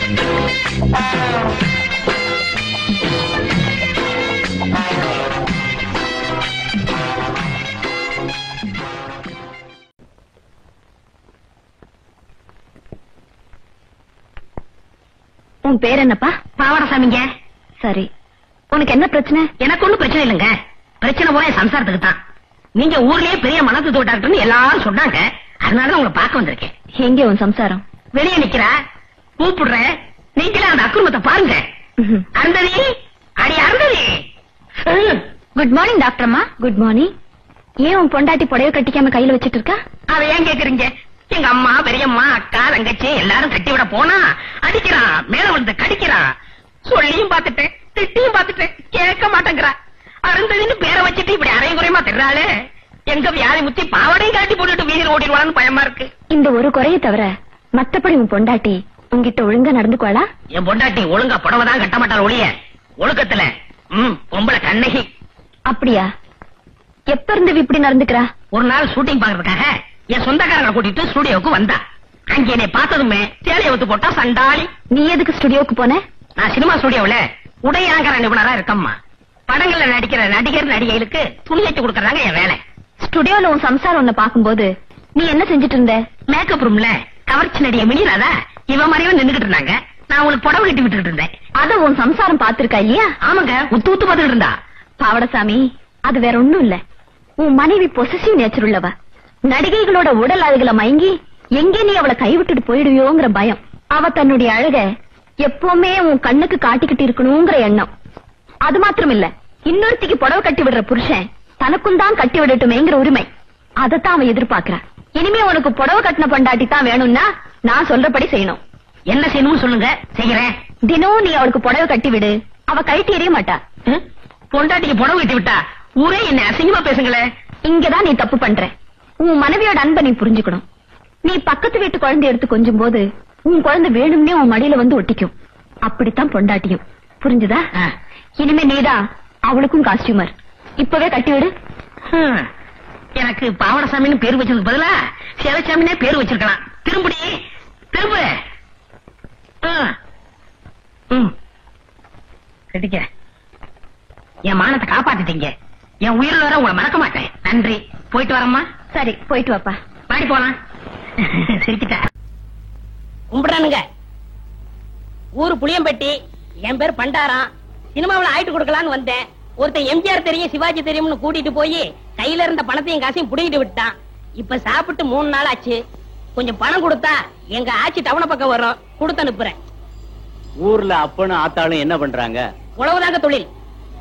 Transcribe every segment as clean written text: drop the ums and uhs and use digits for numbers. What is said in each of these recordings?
உன் பேர் என்னப்பா? பாவடசாமிங்க. சரி, உனக்கு என்ன பிரச்சனை? எனக்கு ஒண்ணும் பிரச்சனை இல்லைங்க. பிரச்சனை போல சம்சாரத்துக்கு தான். நீங்க ஊர்லயே பெரிய மனத்துவ டாக்டர்னு எல்லாரும் சொன்னாங்க. அதனால உங்களை பார்க்க வந்திருக்கேன். எங்க உன் சம்சாரம்? வெளியே நிக்கிறா, கூப்பிடுறேன். நீங்களே அந்த அக்குறுமத்தை பாருங்க. அருந்ததி, அடி அருந்ததி. குட் மார்னிங் டாக்டர் அம்மா. Good morning. ஏன் உன் பொண்டாட்டி புடவை கட்டிக்காம கையில வச்சிட்டு இருக்கா? அவ ஏன் கேக்குறீங்க? எங்க அம்மா, பெரியம்மா, அக்கா, தங்கச்சி எல்லாரும் கட்டி விட போனா அடிக்கிறான், மேல வந்து கடிக்கிறான். சொல்லியும் பாத்துட்டேன், திட்டியும் பாத்துட்டேன், கேட்க மாட்டேங்கிறா. அருந்ததின்னு பேரை வச்சுட்டு இப்படி அரையும் குறையமா தெரிறாளே. எங்க வியாதி முத்தி பாவடையும் காட்டி போட்டுட்டு வீதியில் ஓடிடுவான்னு பயமா இருக்கு. இந்த ஒரு குறையை தவிர மத்தபடி உன் பொண்டாட்டி உங்ககிட்ட ஒழுங்கா நடந்துக்குவாளா? என் பொண்டாட்டி ஒழுங்கா புடவைதான் கட்ட மாட்டாள் ஒழிய ஒழுக்கத்துல பொம்பளை கண்ணகி. அப்படியா? எப்ப இருந்து இப்படி நடந்துக்கிறா? ஒரு நாள் ஷூட்டிங் பாக்குறதுக்காக என் சொந்தக்காரங்களை கூட்டிட்டு ஸ்டுடியோவுக்கு வந்தா. அங்க என்னை பார்த்ததுமே சேலையை ஒத்து போட்டா சண்டாளி. நீ எதுக்கு ஸ்டுடியோவுக்கு போன? நான் சினிமா ஸ்டுடியோவுல உடையாங்கிற நிபுணரா இருக்கம்மா. படங்கள்ல நடிக்கிற நடிகர் நடிகைகளுக்கு துணி வச்சு கொடுக்கறாங்க என் வேலை. ஸ்டுடியோல உன் சம்சாரம் உன்னை பாக்கும்போது நீ என்ன செஞ்சுட்டு இருந்த? மேக்கப் ரூம்ல கவர்ச்சி நடிகை மினிராதா இவ மாதிரியே நின்னுகிட்டு இருந்தாங்க. நான் உங்களுக்கு புடவை கட்டி விட்டுட்டு இருந்தேன். அத உன் சம்சாரம் பாத்திருக்கா இல்லையா? ஆமாங்க, உத்து உத்து பாத்துட்டு இருந்தா. பாவடசாமி, அது வேற ஒண்ணும் இல்ல. உன் மனைவி பொசசிவ் நேச்சர் உள்ளவ. நடிகைகளோட உடல் அழகுல மயங்கி எங்கே நீ அவளை கைவிட்டுட்டு போயிடுவியோங்கிற பயம். அவ தன்னுடைய அழக எப்பவுமே உன் கண்ணுக்கு காட்டிக்கிட்டு இருக்கணுங்கிற எண்ணம். அது மாத்திரம் இல்ல, இன்னொருத்திக்கு புடவை கட்டி விடுற புருஷன் தனக்கும் தான் கட்டி விடட்டுமேங்கிற உரிமை. அதத்தான் அவன் எதிர்பார்க்கிறான். இனிமே உனக்கு புடவை கட்டின பொண்டாட்டி தான் வேணும்னா நான் சொல்றபடி செய்யணும். என்ன செய்யணும்னு சொல்லுங்க, செய்யறேன். தினம் நீ அவளுக்கு புடவை கட்டி விடு, அவ கழட்டி எறிய மாட்டா. பொண்டாட்டிக்கு புடவை கட்டி விட்டா ஊரே என்ன அசிங்கமா பேசுங்களே. இங்கதான் நீ தப்பு பண்ற. உன் மனைவியோட அன்பை நீ புரிஞ்சுக்கணும். நீ பக்கத்து வீட்டு குழந்தை எடுத்து கொஞ்சம் போது உன் குழந்தை வேணும்னே உன் மடியில வந்து ஒட்டிக்கும். அப்படித்தான் பொண்டாட்டியும். புரிஞ்சுதா? இனிமே நீதான் அவளுக்கும் காஸ்டியூமர். இப்பவே கட்டி விடு. எனக்கு பாவடசாமின்னு பேர் வச்சதுக்கு பதிலா சிவசாமினே பேர் வச்சிருக்கலாம். திரும்படி திரும்ப கட்டிக்க. என் மானத்தை காப்பாத்திட்டீங்க. என் உயிரில் வர உங்களை மறக்க மாட்டேன். நன்றி. போயிட்டு வரம்மா. சரி, போயிட்டு வாப்பா. பாடி போலாம். சிரிக்கிட்ட கும்பிடானுங்க. ஊரு புளியம்பட்டி. என் பேர் பண்டாரம். சினிமாவில் ஆயிட்டு கொடுக்கலான்னு வந்தேன். ஒருத்தன் எம்ஜிஆர் தெரியும், சிவாஜி தெரியும்னு கூட்டிட்டு போய் கையில இருந்த பணத்தையும் காசையும் புடிங்கிட்டு விட்டான். இப்ப சாப்பிட்டு 3 நாள் ஆச்சு. கொஞ்சம் பணம் கொடுத்தா எங்க ஆட்சி டவுன பக்கம் வரும், கொடுத்து அனுப்புறேன். ஊர்ல அப்பனும் ஆத்தாளும் என்ன பண்றாங்க? உழவுதாங்க தொழில்.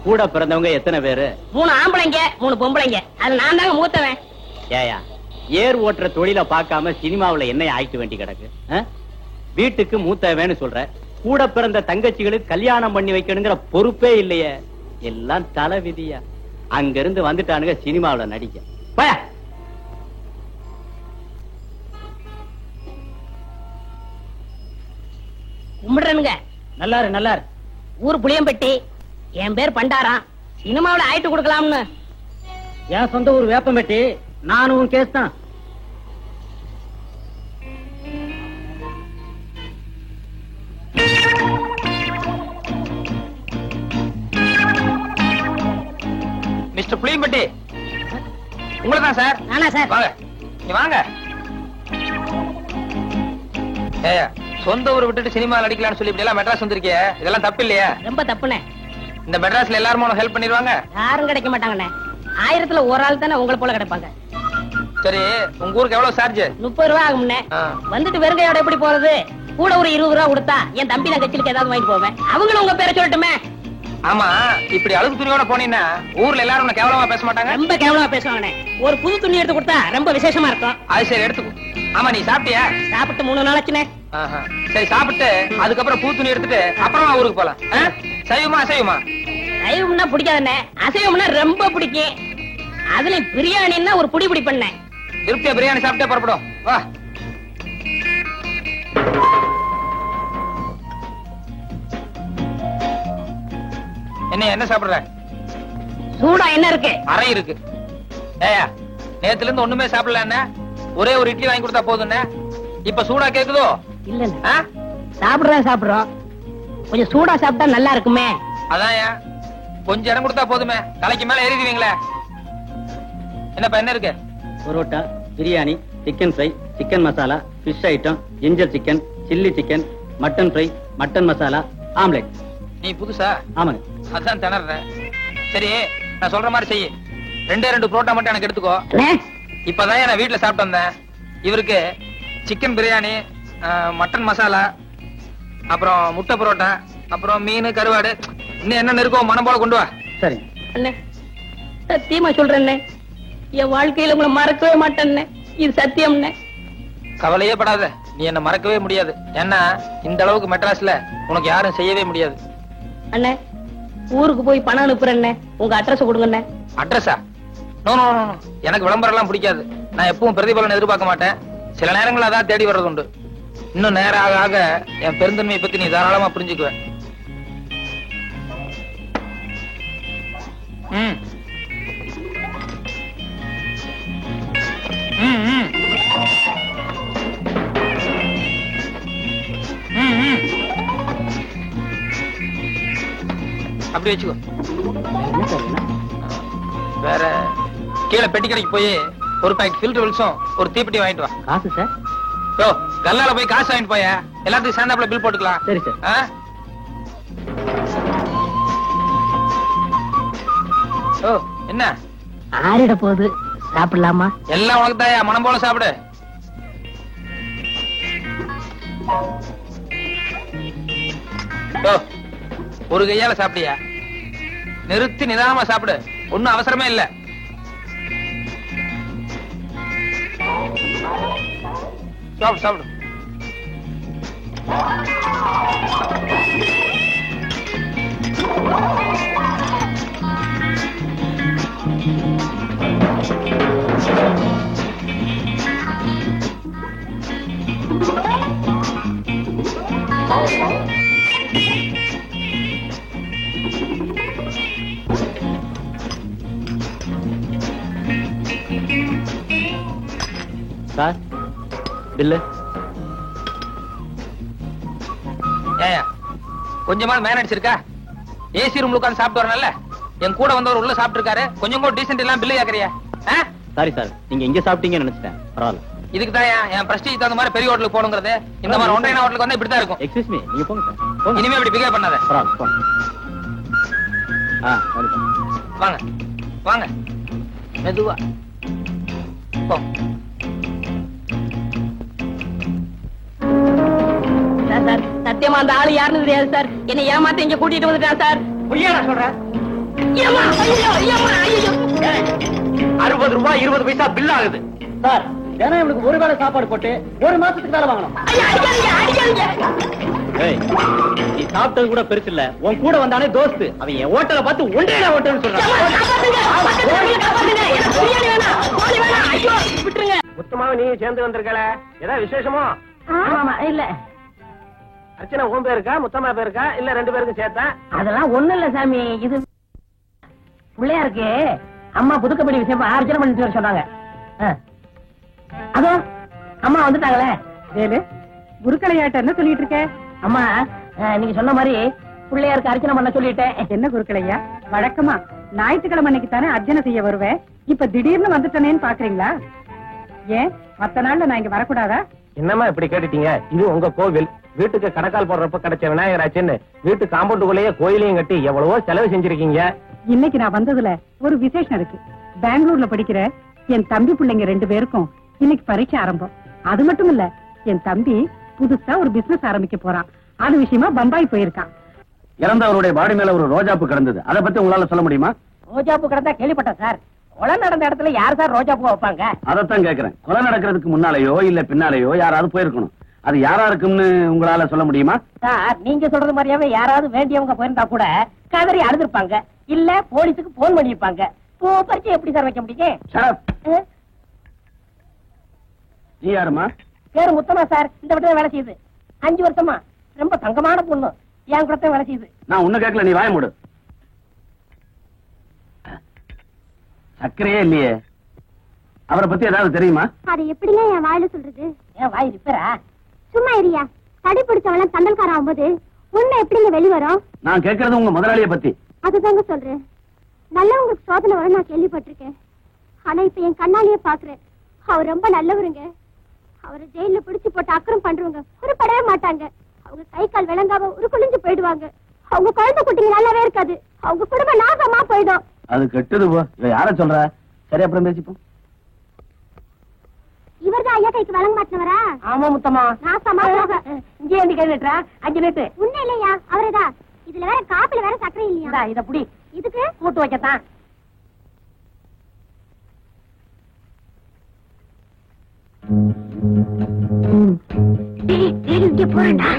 கூட பிறந்தவங்க எத்தனை பேரு? 3 ஆம்பளைங்க 3 பொம்பளைங்க. அது நான் தாங்க மூத்தவன். ஏயா, ஏர் ஓட்டுற தொழில பாக்காம சினிமாவுல என்ன ஆயிட்டு வேண்டி கிடக்கு? வீட்டுக்கு மூத்தவன்னு சொல்ற, கூட பிறந்த தங்கச்சிகளுக்கு கல்யாணம் பண்ணி வைக்கணுங்கிற பொறுப்பே இல்லையே. எல்லாம் தலை விதியா. அங்க இருந்து வந்துட்டானுங்க சினிமாவுல நடிக்க. கும்பிடுறனுங்க. நல்லாரு நல்லாரு. ஊர் புளியம்பட்டி. என் பேர் பண்டாரம். சினிமாவில ஆயிட்டு கொடுக்கலாம்னு. என் சொந்த ஊர் வேப்பம்பட்டி. நானும் கேஸ் தான். மிஸ்டர் புளியம்பட்டி, உங்களதான் சார்? நானா சார்? வாங்க, நீ வாங்க. ஏயா, சொந்த ஊரை விட்டுட்டு சினிமா நடிக்கலாம்னு சொல்லி இப்படி எல்லாம் மெட்ராஸ் வந்திருக்கிய, இதெல்லாம் தப்பு இல்லையா? ரொம்ப தப்புனே. இந்த மெட்ராஸ்ல எல்லாரும் உனக்கு ஹெல்ப் பண்ணிடுவாங்க? யாரும் கிடைக்க மாட்டாங்கண்ணே. 1000ல ஒரு ஆள் தானே உங்களை போல கிடைப்பாங்க. சரி, உங்க ஊருக்கு எவ்வளவு சார்ஜ்? 30 ரூபா ஆகும்ண்ணே. வந்துட்டு வெறுங்கையோட எப்படி போறது? கூட ஒரு 20 ரூபா கொடுத்தா என் தம்பி நான் கட்சிலுக்கு ஏதாவது வாங்கிட்டு போவேன். அவங்களும் உங்க பேரை சொல்லட்டுமே. ஆமா, இப்படி அழுகு துணியோட போனீங்கன்னா ஊர்ல எல்லாரும் உன்னை கேவலமா பேச மாட்டாங்க? ரொம்ப கேவலமா பேசுவாங்கண்ணே. ஒரு புது துணி எடுத்து கொடுத்தா ரொம்ப விசேஷமா இருக்கும். அது சரி, எடுத்துக்கோ. ஆமா, நீ சாப்பிட்டியா? சாப்பிட்டு 3 நாள் ஆச்சுனே. சரி, சாப்பிட்டு அதுக்கப்புறம் பூ துணி எடுத்துட்டு அப்புறமா ஊருக்கு போலாம். சைவமா அசைவமா? சைவம்னா பிடிக்காதுண்ணே, அசைவம்னா ரொம்ப பிடிக்கும். அதுல பிரியாணின்னா ஒரு புடி புடி பண்ணேன். திருப்தியா பிரியாணி சாப்பிட்டே புறப்படும். வா. என்ன சாப்பிடுற? சூடா என்ன இருக்கு? அறை இருக்கு. ஏயா, நேத்துல இருந்து ஒண்ணுமே சாப்பிடல. ஒரே ஒரு இட்லி வாங்கி கொடுத்தா போதும். இப்ப சூடா கேக்குதோ? இல்ல. சாப்பிடுறோம் கொஞ்சம் சூடா சாப்பிட்டா நல்லா இருக்குமே. அதான் கொஞ்சம் இடம் கொடுத்தா போதுமே, தலைக்கு மேல ஏறிடுவீங்களே. என்னப்பா என்ன இருக்கு? Parotta, biryani, chicken fry, chicken masala, fish item, ginger chicken, chilli chicken, mutton fry, mutton masala, omelette. நீ புதுசா? ஆமாங்க. அதான் திணறேன். சரி, நான் சொல்ற மாதிரி செய்ய. 2 புரோட்டா மட்டும் எனக்கு எடுத்துக்கோ. இப்பதான் நான் வீட்டுல சாப்பிட்டு வந்தேன். இவருக்கு சிக்கன் பிரியாணி, மட்டன் மசாலா, அப்புறம் முட்டை புரோட்டா, அப்புறம் மீன், கருவாடு, இன்னும் என்ன இருக்கோ மனம் போல கொண்டு வா. சரி அண்ணே, சத்தியமா சொல்றேன், என் வாழ்க்கையில உங்களை மறக்கவே மாட்டேன். இது சத்தியம். கவலையே படாத, நீ என்ன மறக்கவே முடியாது. ஏன்னா இந்த அளவுக்கு மெட்ராஸ்ல உனக்கு யாரும் செய்யவே முடியாது. அண்ணே, ஊருக்கு போய் பணம் அனுப்புறேன், உங்க அட்ரஸ் கொடுங்க. அட்ரஸா? நோ நோ நோ, எனக்கு விளம்பரம் எல்லாம் பிடிக்காது. நான் எப்பவும் பிரதிபலன் எதிர்பார்க்க மாட்டேன். சில நேரங்கள் அதான் தேடி வர்றது உண்டு. இன்னும் நேரம் ஆக ஆக என் பெருந்தன்மையை பத்தி நீ தாராளமா புரிஞ்சுக்குவேன். ம் ம் ம் ம் அப்படி வச்சுக்கோ. வேற கீழே பெட்டி கடைக்கு போய் ஒரு பாக்கெட் ஃபில்டர் வில்ஸும் ஒரு தீப்பெட்டி வாங்கிட்டு வா. காசு சார்? யோ, கல்லால போய் காசு வாங்கிட்டு போய, எல்லாத்துக்கும் சேர்ந்தாப்புல பில் போட்டுக்கலாம். சரி சார். ஓ, என்ன ஆறிட போகுது, சாப்பிடலாமா? எல்லாம் உனக்கு தாயா, மனம் போல சாப்பிடு. ஒரு கையால சாப்பிடியா? நிறுத்தி நிதானமா சாப்பிடு, ஒண்ணும் அவசரமே இல்ல. சாப்பிடு சாப்பிடு. Sir, bill. ஏயா, கொஞ்சமா மேனேஜ் இருக்கா? ஏசி ரூம்ல உட்கார்ந்து சாப்பிட்டு வரணும்ல. என் கூட வந்தவர் உள்ள சாப்பிட்டு இருக்காரு, கொஞ்சம் கூட டீசென்ட் எல்லாம் பில்லு கேக்குறியா? சாரி சார், நீங்க இங்க சாப்பிட்டீங்கன்னு நினைச்சிட்டேன். பரவாயில்ல. இதுக்கு தான் என் பிரஸ்டீஜ் தகுந்த மாதிரி பெரிய ஹோட்டலுக்கு போகணுங்கிறது. இந்த மாதிரி ஒன்றைய ஹோட்டலுக்கு வந்தா இப்படிதான் இருக்கும். எக்ஸ்கியூஸ் மீ, நீங்க போங்க சார். போங்க. இனிமே இப்படி பிகேவ் பண்ணாத. பரவாயில்ல, போங்க. வாங்க வாங்க, மெதுவா போ. சார், சத்தியமா அந்த ஆளு யாருன்னு தெரியாது சார். என்னை ஏமாத்தி இங்க கூட்டிட்டு வந்துட்டான் சார். பொய்யா நான் சொல்றேன். 60 ரூபாய் 20 பைசா பில் ஆகுது சார். தினம் இவனுக்கு ஒரு வேளை சாப்பாடு போட்டு 1 மாசத்துக்கு மேல வாங்கணும். நீ சாப்பிட்டது கூட பெருசு இல்ல, உன் கூட வந்தானே தோஸ்து, அவன் என் ஹோட்டலை பார்த்து ஒன்றே ஹோட்டல்னு சொல்றான். மொத்தமாக நீங்க சேர்ந்து வந்திருக்கல, ஏதாவது விசேஷமோ? இல்ல, அர்ச்சனா உன் பேருக்கா முத்தம்மா பேருக்கா இல்ல 2 பேருக்கும் சேர்த்தா? அதெல்லாம் ஒண்ணு இல்ல சாமி. இது பிள்ளையாருக்கு அம்மா புதுக்கப்படி விஷயம் அர்ச்சனை பண்ணிட்டு வர சொன்னாங்க. அதோ அம்மா வந்துட்டாங்களே. வேலு, குருக்களையாட்ட என்ன சொல்லிட்டு இருக்க? அம்மா, நீங்க சொன்ன மாதிரி பிள்ளையாருக்கு அர்ச்சனை பண்ண சொல்லிட்டேன். என்ன குருக்களையா, வழக்கமா ஞாயிற்றுக்கிழமை அன்னைக்கு தானே அர்ச்சனை செய்ய வருவேன். இப்ப திடீர்னு வந்துட்டேனேன்னு பாக்குறீங்களா? ஏன் மத்த நாள்ல நான் இங்க வரக்கூடாதா? என்னம்மா இப்படி கேட்டுட்டீங்க? இது உங்க கோவில். வீட்டுக்கு கடக்கால் போடுறப்ப கிடைச்ச விநாயகராச்சுன்னு வீட்டு காம்பவுண்டுக்குள்ளேயே கோயிலையும் கட்டி எவ்வளவோ செலவு செஞ்சிருக்கீங்க. இன்னைக்கு நான் வந்ததுல ஒரு விசேஷம் இருக்கு. பெங்களூர்ல படிக்கிற என் தம்பி பிள்ளைங்க 2 பேருக்கும் இன்னைக்கு பரீட்சை ஆரம்பம். அது மட்டும் இல்ல, என் தம்பி புதுசா ஒரு பிசினஸ் ஆரம்பிக்க போறான். அது விஷயமா பம்பாய் போயிருக்கான். இறந்தவருடைய பாடி மேல ஒரு ரோஜாப்பு கிடந்தது, அதை பத்தி உங்களால சொல்ல முடியுமா? ரோஜாப்பூ கிடந்தா கேள்விப்பட்டேன் சார். கொலை நடந்த இடத்துல யார் சார் ரோஜாப்பூ வைப்பாங்க? அதைத்தான் கேக்குறேன். கொலை நடக்கிறதுக்கு முன்னாலேயோ இல்ல பின்னாலேயோ யாராவது போயிருக்கணும். அது யாரா இருக்கும்னு உங்களால சொல்ல முடியுமா? சார், நீங்க சொல்றது மாதிரியாவே யாராவது வேண்டியவங்க போயிருந்தா கூட கதறி அழுதுருப்பாங்க, இல்ல போலீஸுக்கு போன் பண்ணிருப்பாங்க. பரிச்சை எப்படி சார் வைக்க முடியும்? நீ யாருமா? பேரு முத்தமா சார். இந்த வீட்டுல வேலை செய்யுது. 5 வருஷமா. ரொம்ப தங்கமான பொண்ணு. என் கூட வேலை செய்யுது. நான் ஒண்ணு கேட்கல, நீ வாய மூடு. சக்கரையே இல்லையே. அவரை பத்தி ஏதாவது தெரியுமா? அது எப்படிங்க என் வாயில சொல்றது? ஏன் வாய் ரிப்பேரா? சும்மா இரியா. தடி பிடிச்சவன தண்டல்கார ஆகும்போது உண்மை எப்படிங்க வெளிவரும்? நான் கேட்கறது உங்க முதலாளிய பத்தி. அதுதாங்க சொல்றேன். நல்லவங்களுக்கு சோதனை வரும் நான் கேள்விப்பட்டிருக்கேன். ஆனா இப்ப என் கண்ணாலேயே பாக்குறேன். அவர் ரொம்ப நல்லவருங்க. அவரை ஜெயில பிடிச்சு போட்டு அக்கறம் பண்றவங்க உருப்படவே மாட்டாங்க. அவங்க கை கால் விளங்காம ஒரு குளிஞ்சு போயிடுவாங்க. அவங்க குழந்தை குட்டிங்க நல்லாவே இருக்காது. அவங்க குடும்பம் நாசமா போயிடும். அது கெட்டது போ. யார சொல்ற? சரி, அப்புறம் பேசிப்போம். இவர்தான் ஐயா கைக்கு வழங்க மாட்டவரா? ஆமா முத்தமா. நாசமா போக. இங்கே எந்த கை நட்டுறா? 5 நட்டு. உண்மை இல்லையா? அவரேதான். இதுல வேற காப்பில வேற சக்கரை இல்லையா? இத புடி. இதுக்கு கூட்டு வைக்கத்தான். இங்க போறேன்டா.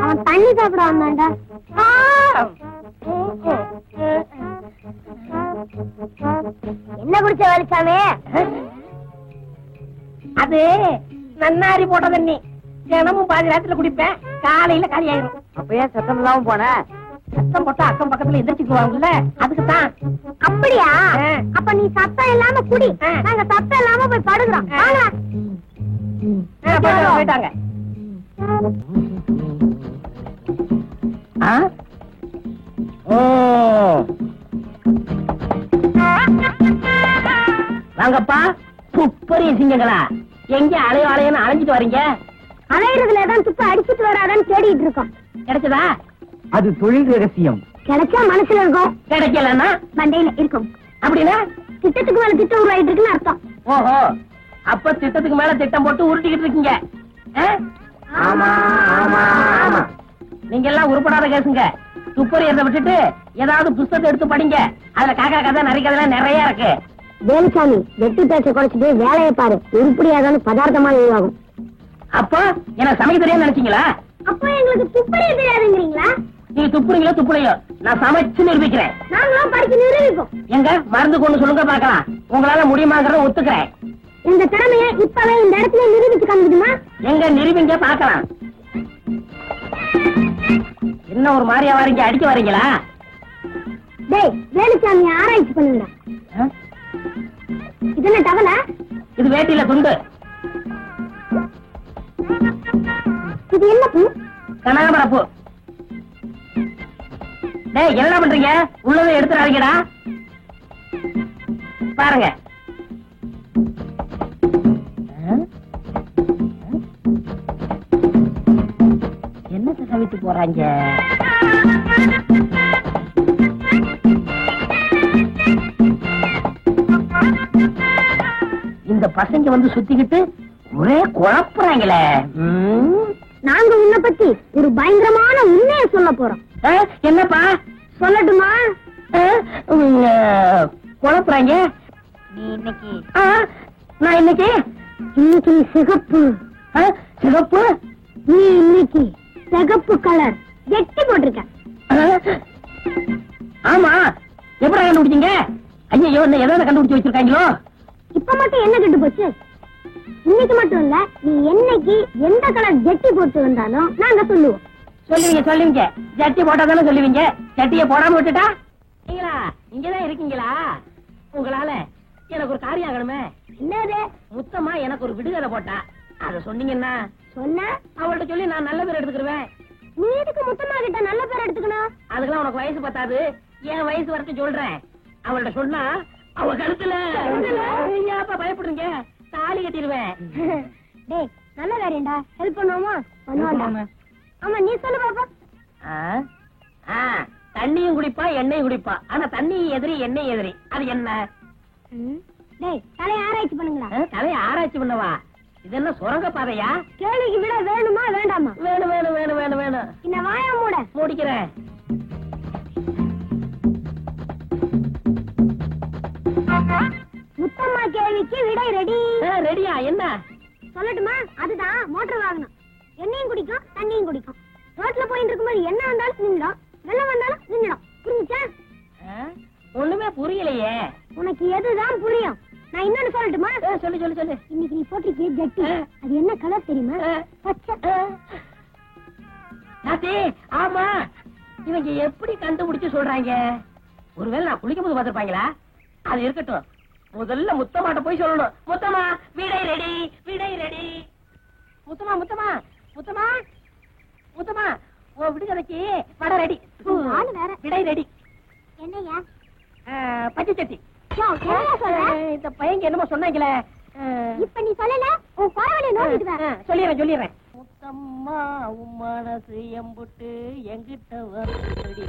அவன் தண்ணி சாப்பிட வந்தான்டா. என்ன குடிச்ச வேலைச்சாமி? அது நன்னாரி போட்ட தண்ணி. தினமும் பாதி நேரத்துல குடிப்பேன். காலையில காலி ஆயிரும். அப்பயே சத்தம் இல்லாம போன. சத்தம் போட்டா அக்கம் பக்கத்துல எந்திரிச்சுக்குவாங்கல்ல, அதுக்குதான். அப்படியா? அப்ப நீ சத்தம் இல்லாம குடி. நாங்க சத்தம் இல்லாம போய் படுக்கிறோம். போயிட்டாங்க. வாங்கப்பா, துப்பறிய சிங்கங்களா, எங்க அலைய அலையன்னு அலைஞ்சிட்டு வரீங்க? அலையிறதுல ஏதாவது துப்ப அடிச்சுட்டு வராதான்னு தேடிட்டு இருக்கோம். கிடைச்சதா? அது தொழில் ரகசியம். கிடைச்சா மனசுல இருக்கும், கிடைக்கலன்னா மண்டையில இருக்கும். அப்படின்னா திட்டத்துக்கு மேல திட்டம் உருவாயிட்டு இருக்குன்னு அர்த்தம். ஓஹோ, அப்ப திட்டத்துக்கு மேல திட்டம் போட்டு உருட்டிக்கிட்டு இருக்கீங்க. ஆமா ஆமா ஆமா. நீங்க எல்லாம் உருப்படாத கேசுங்க. துப்பறியறத விட்டுட்டு ஏதாவது புஸ்தகத்தை எடுத்து படிங்க. அதுல காக்கா கதை நரி கதை நிறைய இருக்கு. வேலுசாமி, வெட்டி பேச்ச குறைச்சிட்டு வேலையை பாரு. உருப்படியாதான்னு பதார்த்தமா உருவாகும். அப்போ எனக்கு சமைக்க தெரியாது நினைச்சீங்களா? அப்போ எங்களுக்கு துப்பறிய தெரியாதுங்கிறீங்களா? நீங்க துப்புறீங்களோ துப்புலையோ, நான் சமைச்சு நிரூபிக்கிறேன். நாங்களும் படிச்சு நிரூபிப்போம். எங்க மருந்து கொண்டு சொல்லுங்க பாக்கலாம். உங்களால முடியுமாங்கிறத ஒத்துக்கிறேன். இந்த திறமைய இப்பவே இந்த இடத்துல நிரூபிச்சு காமிக்குமா? எங்க நிரூபிங்க பாக்கலாம். என்ன ஒரு மாதிரியா வரீங்க? அடிக்க வரீங்களா? டேய், வேலுசாமி ஆராய்ச்சி பண்ணுங்க. இது என்ன டவல? இது வேட்டியில துண்டு. இது என்ன பூ? கனகாமரப்பூ. டேய், என்ன பண்றீங்க? உள்ளதை எடுத்துறாதீங்கடா. பாருங்க. என்னத்தை கவிட்டு போறாங்க? இந்த பசங்க வந்து சுத்திக்கிட்டு ஒரே குழப்புறாங்களே. நாங்க உன்னை பத்தி ஒரு பயங்கரமான உண்மையை சொல்ல போறோம். என்னப்பா சொல்லட்டுமா? குழப்புறாங்க. நீ இன்னைக்கு நான் இன்னைக்கு சிகப்பு. சிகப்பு? நீ இன்னைக்கு சிகப்பு கலர் வெட்டி போட்டிருக்க. ஆமா, எப்படி கண்டுபிடிச்சீங்க? ஐயோ, என்ன எதாவது கண்டுபிடிச்சு வச்சிருக்காங்களோ? இப்ப மட்டும் என்ன கெட்டு போச்சு? இன்னைக்கு மட்டும் இல்ல, நீ என்னைக்கு எந்த கலர் ஜெட்டி போட்டு வந்தாலும் நாங்க சொல்லுவோம். சொல்லுவீங்க. ஜட்டி போட்டா தானே சொல்லுவீங்க. ஜட்டிய போடாம விட்டுட்டா நீங்களா இங்கதான் இருக்கீங்களா? உங்களால எனக்கு ஒரு காரியம் ஆகணுமே. என்னது? முத்தமா எனக்கு ஒரு விடுதலை போட்டா அத சொன்னீங்கன்னா சொன்ன அவள்கிட்ட சொல்லி நான் நல்ல பேர் எடுத்துக்கிருவேன். நீ எதுக்கு முத்தமா கிட்ட நல்ல பேர் எடுத்துக்கணும்? அதுக்கெல்லாம் உனக்கு வயசு பத்தாது. என் வயசு வரைக்கும் சொல்றேன். அவள்கிட்ட சொன்னா அவ கழுத்துல ஏப்பா பயப்படுறீங்க? தாலி கட்டிடுவேன். டேய், நல்ல வேறேண்டா. ஹெல்ப் பண்ணுவோமா? பண்ணுவாண்டா. ஆமா, நீ சொல்லு பாப்பா. தண்ணியும் குடிப்பா, எண்ணெயும் குடிப்பா. ஆனா தண்ணி எதிரி, எண்ணெய் எதிரி. அது என்ன? டேய், தலையை ஆராய்ச்சி பண்ணுங்களா? தலையை ஆராய்ச்சி பண்ணவா? இது என்ன சுரங்க பாதையா? கேள்விக்கு விட வேணுமா வேண்டாமா? வேணும் வேணும் வேணும் வேணும் வேணும். இந்த வாயா மூட. முடிக்கிறேன். முத்தம்மா கேள்விக்கு விடை ரெடி. ரெடியா? என்ன சொல்ல சொல்லட்டுமா? அதுதான் மோட்டார் வாகனம். எண்ணெயும் குடிக்கும், தண்ணியும் குடிக்கும். ரோட்ல போயிட்டு இருக்கும்போது என்ன வந்தாலும் நின்னுடும், வெள்ளம் வந்தாலும் நின்னுடும். புரிஞ்சுச்சா? ஒண்ணுமே புரியலையே. உனக்கு எதுதான் புரியும்? நான் இன்னொன்னு சொல்லட்டுமா? சொல்லு சொல்லு சொல்லு. இன்னைக்கு நீ போட்டிருக்கே ஜட்டி, அது என்ன கலர் தெரியுமா? பச்சை. ஆமா, இவங்க எப்படி கண்டுபிடிச்சு சொல்றாங்க? ஒருவேளை நான் குளிக்கும் போது பார்த்திருப்பாங்களா? அது இருக்கட்டும், முதல்ல முத்தமாட்ட போய் சொல்லணும். முத்தமா, விடை ரெடி, விடை ரெடி. முத்தமா முத்தமா முத்தமா முத்தமா, ஓ விடுதலைக்கு வட ரெடி, விடை ரெடி. என்னையா? பச்சை சட்டி. இந்த பையங்க என்னமோ சொன்னாங்களே, இப்ப நீ சொல்லல, உன் பரவாயில்ல நோக்கிட்டு சொல்லிடுறேன். முத்தம்மா உன் மனசு எம்புட்டு எங்கிட்ட வரடி.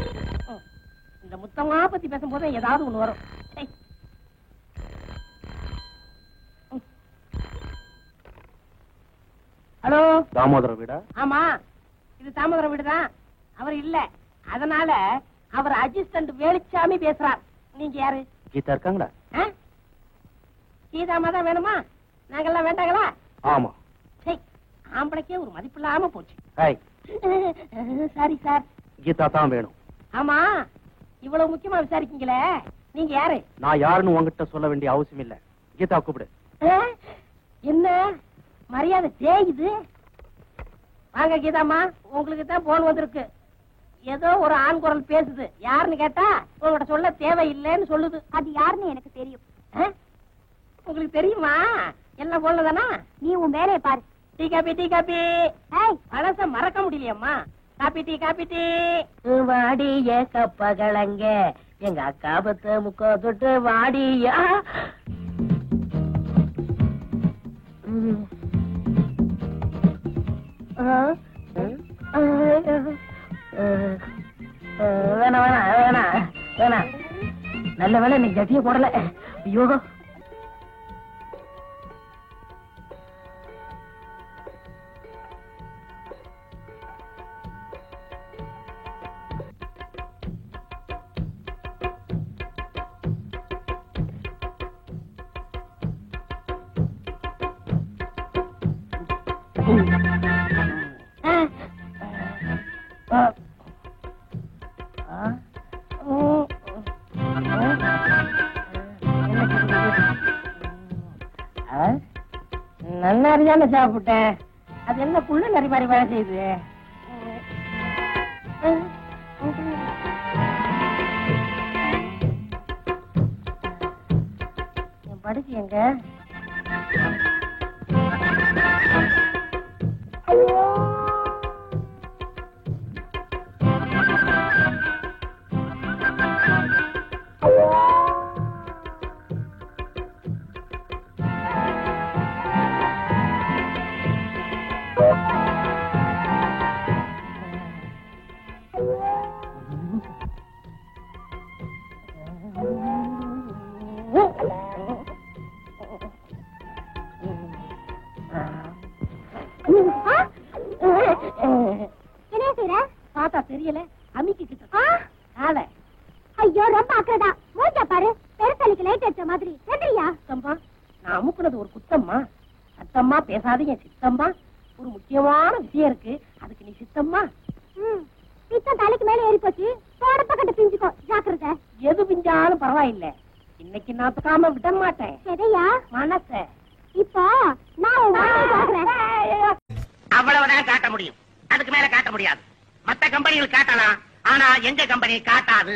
இந்த முத்தம்மா பத்தி பேசும்போது ஏதாவது ஒண்ணு வரும். ஹலோ, தாமோதர வீடா? ஆமா, இது தாமோதர வீடுதான். அவர் இல்ல, அதனால அவர் அசிஸ்டன்ட் வேலுச்சாமி பேசுறார். நீங்க யாரு? கீதா இருக்காங்களா? கீதாமா தான் வேணுமா? நாங்கெல்லாம் வேண்டாங்களா? ஆமா. ஆம்பளைக்கே ஒரு மதிப்பு இல்லாம போச்சு. Sorry sir. கீதா தான் வேணும். ஆமா, இவ்வளவு முக்கியமா விசாரிக்கீங்களே, நீங்க யாரு? நான் யாருன்னு உங்ககிட்ட சொல்ல வேண்டிய அவசியம் இல்ல. கீதா கூப்பிடு. என்ன மரியாதை தேயுது? வாங்க கீதாமா, உங்களுக்கு தான் போன் வந்திருக்கு. ஏதோ ஒரு ஆண் குரல் பேசுது. யாருன்னு கேட்டா உங்ககிட்ட சொல்ல தேவையில்லைன்னு சொல்லுது. அது யாருன்னு எனக்கு தெரியும். உங்களுக்கு தெரியுமா? எல்லாம் போனதானா? நீ உன் வேலையை பாரு. Tea coffee, tea coffee. பழச மறக்க முடியலையம்மா. Coffee tea, coffee tea. வாடிய கப்பகளங்க எங்க அக்கா பத்த முக்கா தொட்டு வாடியா. வேணா வேணா வேணா வேணா. நல்ல வேலை நீ ஜட்டிய போடல. ஐயோ, நன்னாரிதானே சாப்பிட்டேன். அது என்ன புள்ள நரி மாதிரி வேலை செய்யுது? படிச்சு எங்க? என்ன செய்யற? பார்த்தா தெரியல, அமிக்கிட்டு. ஐயோ, ரொம்ப அக்கறதா. மூஞ்ச பாரு, பெருசலிக்கு லைட் அடிச்ச மாதிரி. எதிரியா? சித்தம்மா, நான் அமுக்குனது ஒரு குத்தம்மா. சத்தம்மா பேசாதீங்க சித்தம்மா. ஒரு முக்கியமான விஷயம் இருக்கு, அதுக்கு நீ சித்தம்மா. பித்தம் தலைக்கு மேல ஏறி போச்சு. போடப்ப கட்ட பிஞ்சுக்கோ, ஜாக்கிரதை. எது பிஞ்சாலும் பரவாயில்லை, இன்னைக்கு நான் தக்காம விட மாட்டேன். எதையா? மனச. இப்போ நான் அவ்வளவுதான் காட்ட முடியும், அதுக்கு மேல காட்ட முடியாது. மத்த கம்பெனிகள் காட்டலாம், ஆனா எங்க கம்பெனி காட்டாது.